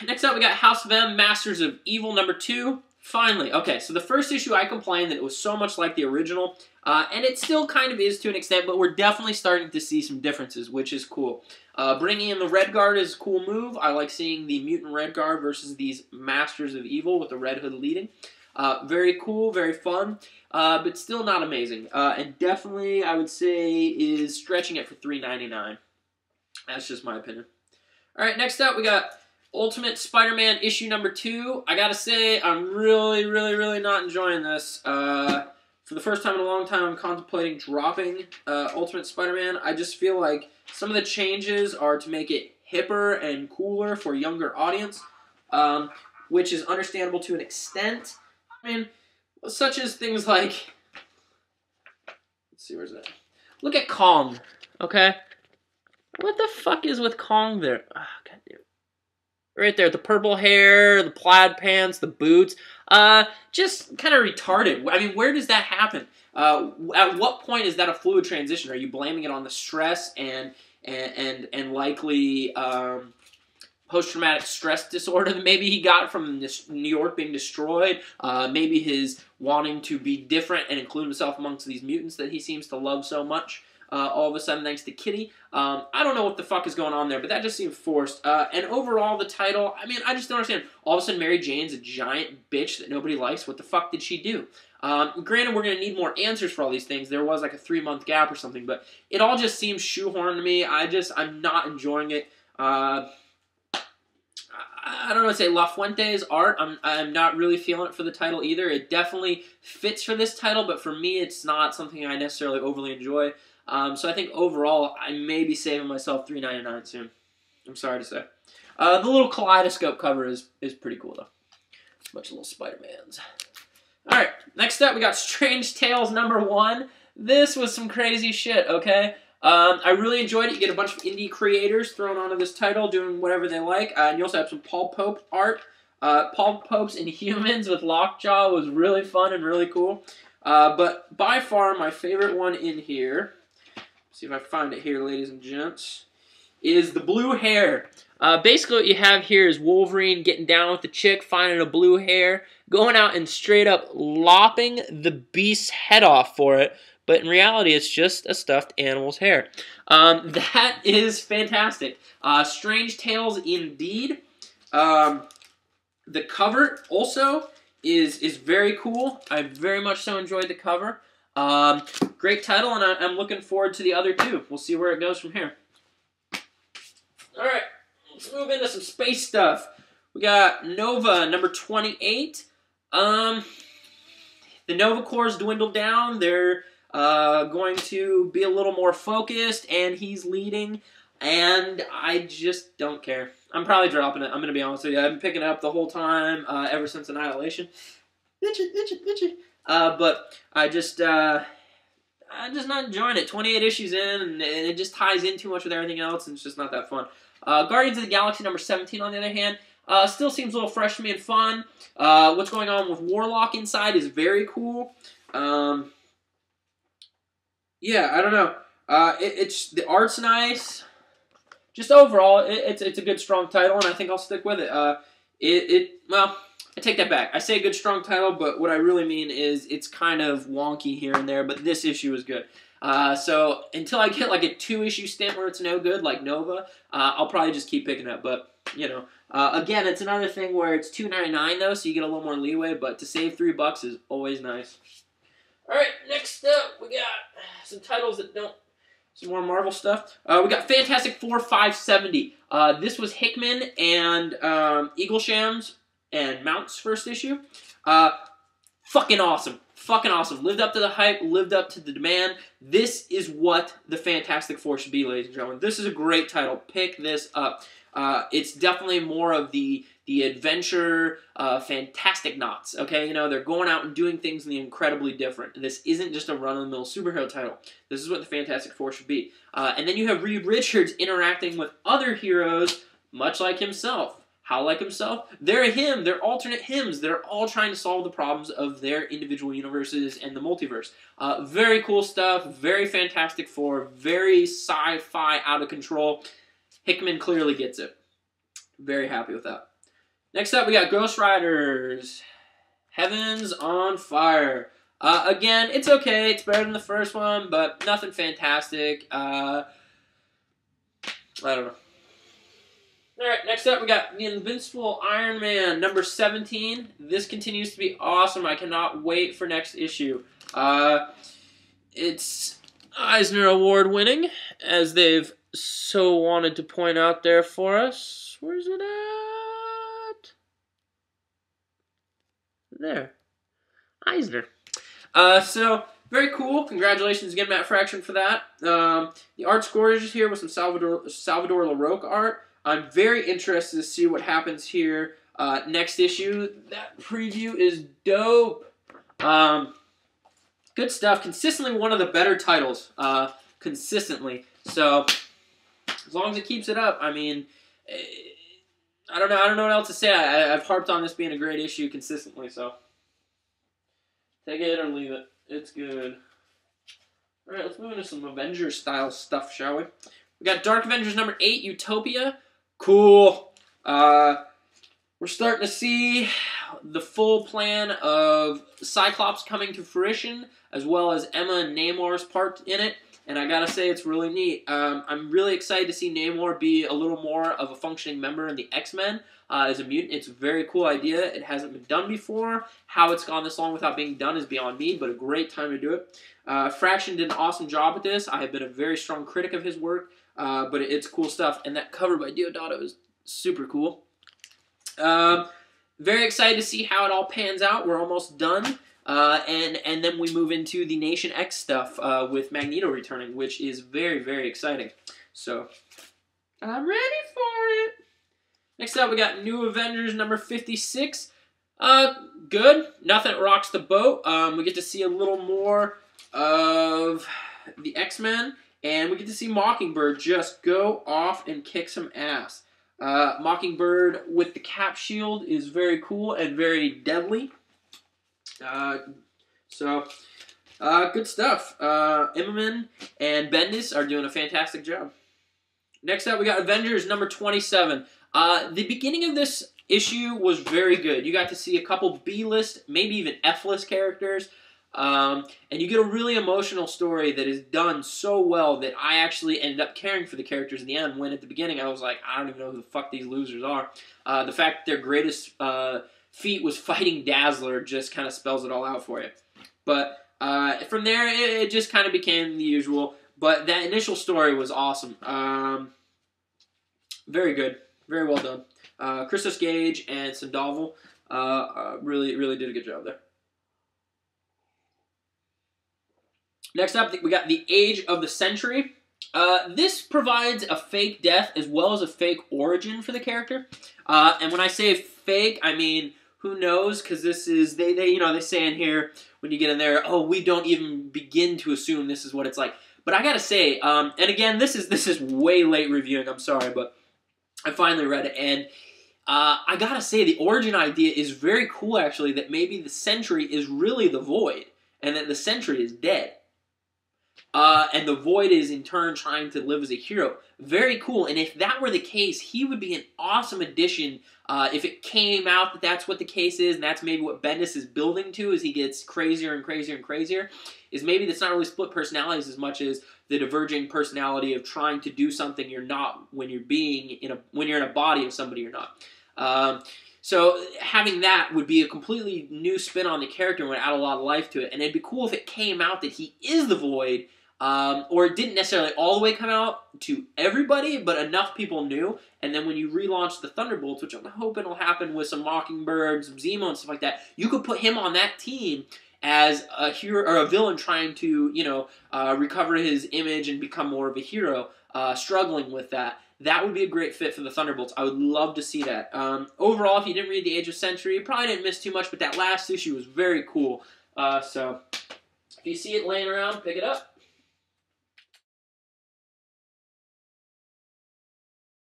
next up we got House of M, Masters of Evil #2. Finally. Okay, so the first issue I complained that it was so much like the original, and it still kind of is to an extent, but we're definitely starting to see some differences, which is cool. Bringing in the Red Guard is a cool move. I like seeing the Mutant Red Guard versus these Masters of Evil with the Red Hood leading. Very cool, very fun, but still not amazing. And definitely, I would say, is stretching it for $3.99. That's just my opinion. All right, next up, we got Ultimate Spider-Man issue #2. I gotta say, I'm really not enjoying this. For the first time in a long time, I'm contemplating dropping Ultimate Spider-Man. I just feel like some of the changes are to make it hipper and cooler for a younger audience, which is understandable to an extent. I mean, such as things like, let's see, where's that? Look at Kong, okay? What the fuck is with Kong there? Oh, God damn. Right there, the purple hair, the plaid pants, the boots. Just kind of retarded. I mean, where does that happen? At what point is that a fluid transition? Are you blaming it on the stress and likely post-traumatic stress disorder that maybe he got from New York being destroyed? Maybe his wanting to be different and include himself amongst these mutants that he seems to love so much. All of a sudden, thanks to Kitty. I don't know what the fuck is going on there, but that just seemed forced. And overall, the title, I mean, I just don't understand. All of a sudden, Mary Jane's a giant bitch that nobody likes. What the fuck did she do? Granted, we're going to need more answers for all these things. There was like a 3-month gap or something, but it all just seems shoehorned to me. I'm not enjoying it. I don't know what to say. La Fuente's art, I'm not really feeling it for the title either. It definitely fits for this title, but for me, it's not something I necessarily overly enjoy. So I think overall, I may be saving myself $3.99 soon. I'm sorry to say. The little kaleidoscope cover is pretty cool, though. A bunch of little Spider-Mans. Alright, next up, we got Strange Tales #1. This was some crazy shit, okay? I really enjoyed it. You get a bunch of indie creators thrown onto this title, doing whatever they like. And you also have some Paul Pope art. Paul Pope's Inhumans with Lockjaw was really fun and really cool. But by far, my favorite one in here, see if I find it here, ladies and gents, is the blue hair. Basically what you have here is Wolverine getting down with the chick, finding a blue hair, going out and straight up lopping the beast's head off for it, but in reality it's just a stuffed animal's hair. That is fantastic. Strange Tales indeed. The cover also is very cool. I very much so enjoyed the cover. Great title, and I'm looking forward to the other two. We'll see where it goes from here. Alright, let's move into some space stuff. We got Nova #28. The Nova Corps dwindled down. They're going to be a little more focused, and he's leading, and I just don't care. I'm probably dropping it. I'm going to be honest with you. I've been picking it up the whole time, ever since Annihilation. Itchy. But I'm just not enjoying it. 28 issues in, and it just ties in too much with everything else, and it's just not that fun. Guardians of the Galaxy #17, on the other hand, still seems a little fresh to me and fun. What's going on with Warlock inside is very cool. Yeah, I don't know. The art's nice. Just overall, it's a good, strong title, and I think I'll stick with it. Well, I take that back. I say a good, strong title, but what I really mean is it's kind of wonky here and there, but this issue is good. So until I get like a 2-issue stint where it's no good, like Nova, I'll probably just keep picking it. But, you know, again, it's another thing where it's $2.99 though, so you get a little more leeway, but to save $3 is always nice. Alright, next up, we got some titles that don't... Some more Marvel stuff. We got Fantastic Four 570. This was Hickman and Eaglesham's and Mount's first issue. Fucking awesome. Fucking awesome. Lived up to the hype, lived up to the demand. This is what the Fantastic Four should be, ladies and gentlemen. This is a great title. Pick this up. It's definitely more of the adventure, fantastic knots, okay? You know, they're going out and doing things in the incredibly different. This isn't just a run-of-the-mill superhero title. This is what the Fantastic Four should be. And then you have Reed Richards interacting with other heroes, much like himself. How like himself? They're him. They're alternate hims. They're all trying to solve the problems of their individual universes and the multiverse. Very cool stuff. Very Fantastic Four. Very sci-fi, out of control. Hickman clearly gets it. Very happy with that. Next up, we got Ghost Riders. Heaven's on Fire. Again, it's okay. It's better than the first one, but nothing fantastic. I don't know. Alright, next up we got the Invincible Iron Man, number 17. This continues to be awesome. I cannot wait for next issue. It's Eisner Award winning, as they've so wanted to point out there for us. Where's it at? There. Eisner. So, very cool. Congratulations again, Matt Fraction, for that. The art's gorgeous here with some Salvador LaRocque art. I'm very interested to see what happens here next issue. That preview is dope. Good stuff. Consistently one of the better titles. Consistently. So, as long as it keeps it up, I mean, I don't know what else to say. I've harped on this being a great issue consistently, so take it or leave it. It's good. Alright, let's move into some Avengers-style stuff, shall we? We got Dark Avengers number 8, Utopia. Cool. We're starting to see the full plan of Cyclops coming to fruition, as well as Emma and Namor's part in it. And I gotta say, it's really neat. I'm really excited to see Namor be a little more of a functioning member in the X-Men as a mutant. It's a very cool idea. It hasn't been done before. How it's gone this long without being done is beyond me, but a great time to do it. Fraction did an awesome job with this. I have been a very strong critic of his work, but it's cool stuff. And that cover by Deodato is super cool. Very excited to see how it all pans out. We're almost done. And then we move into the Nation X stuff with Magneto returning, which is very, very exciting. So, I'm ready for it. Next up, we got New Avengers number 56. Good. Nothing rocks the boat. We get to see a little more of the X-Men, and we get to see Mockingbird just go off and kick some ass. Mockingbird with the cap shield is very cool and very deadly. Good stuff. Immerman and Bendis are doing a fantastic job. Next up, we got Avengers number 27. The beginning of this issue was very good. You got to see a couple B-list, maybe even F-list characters. And you get a really emotional story that is done so well that I actually ended up caring for the characters in the end, when at the beginning I was like, I don't even know who the fuck these losers are. The fact that their greatest feat was fighting Dazzler just kind of spells it all out for you. But from there, it just kind of became the usual. But that initial story was awesome. Very good. Very well done. Christos Gage and Sandoval really did a good job there. Next up, we got the Age of the Century. This provides a fake death as well as a fake origin for the character. And when I say fake, I mean, who knows? Because this is, they say in here, when you get in there, oh, we don't even begin to assume this is what it's like. But I gotta say, and again, this is way late reviewing, I'm sorry, but I finally read it, and I gotta say, the origin idea is very cool, actually, that maybe the Sentry is really the Void, and that the Sentry is dead. And the Void is, in turn, trying to live as a hero. Very cool, and if that were the case, he would be an awesome addition. If it came out that that's what the case is, and that's maybe what Bendis is building to as he gets crazier and crazier and crazier, is maybe that's not really split personalities as much as the diverging personality of trying to do something you're not when you're when you're in a body of somebody you're not. So having that would be a completely new spin on the character and would add a lot of life to it. And it'd be cool if it came out that he is the Void, or it didn't necessarily all the way come out to everybody, but enough people knew. And then when you relaunch the Thunderbolts, which I'm hoping will happen with some Mockingbird, some Zemo and stuff like that, you could put him on that team as a hero or a villain trying to, recover his image and become more of a hero, struggling with that. That would be a great fit for the Thunderbolts. I would love to see that. Overall, if you didn't read The Age of Century, you probably didn't miss too much, but that last issue was very cool. So if you see it laying around, pick it up.